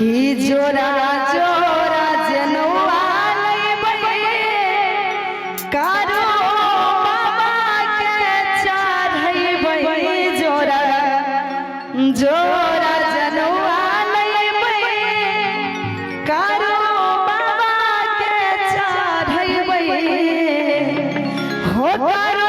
कि जोरा जोरा जनवा कारो बाबा के चढ़ैबै जोरा जोरा जनवा कारो बाबा के चढ़ैबै हो कारो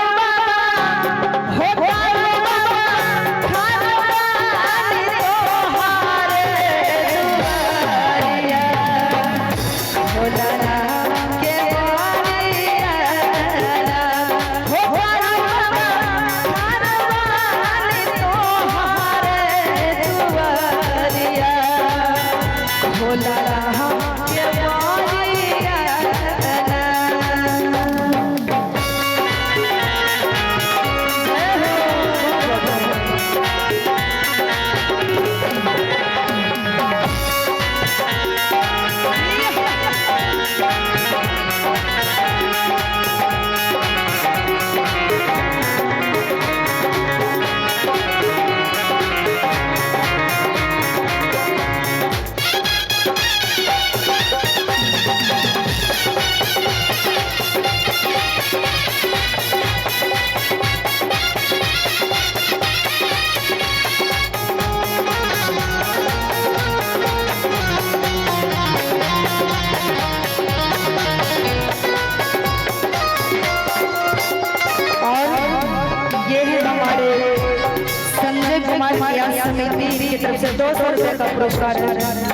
समिति की तरफ से 200 रुपये का पुरस्कार है।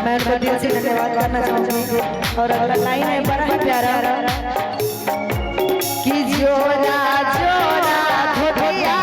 मैं उनको दिल से धन्यवाद करना चाहूँगी। और अगला लाइन है बड़ा ही प्यारा कि जोरा जोरा धोतिया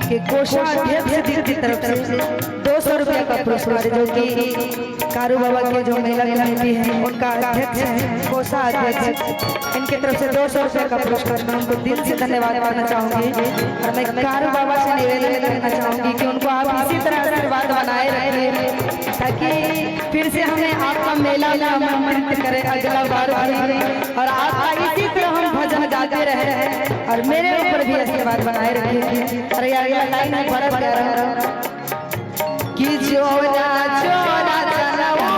के कोषाध्यक्ष जी की तरफ से 200 रुपये का पुरस्कार जो कि कारू बाबा के जो मेला कमेटी है उनका अध्यक्ष है कोषाध्यक्ष, इनके तरफ से 200 रुपये का पुरस्कार। मैं उनको दिल से धन्यवाद करना चाहूँगी। और मैं कारू बाबा से निवेदन करना चाहूँगी कि उनको आप इसी तरह आशीर्वाद बनाए रखें ताकि फिर से हमें आपका मेला में आमंत्रित करें अगला बार भी, और आपका इसी तरह हम भजन गाते रहे और मेरे ऊपर भी आशीर्वाद बनाए रखें। अरे यार लाइन है बड़ा प्यारा कि जोरा जोरा जनवा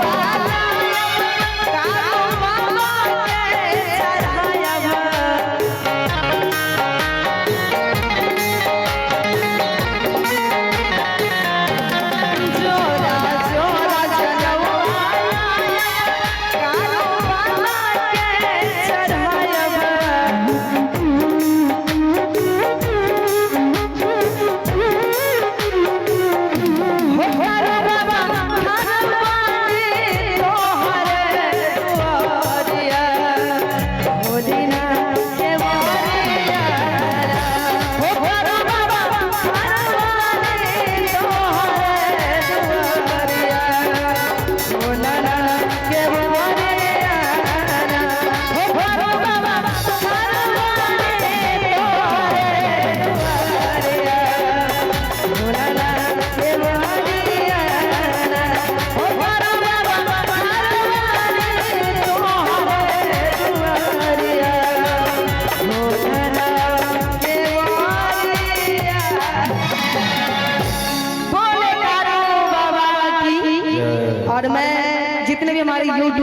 और मैं जितने भी हमारे यूट्यूब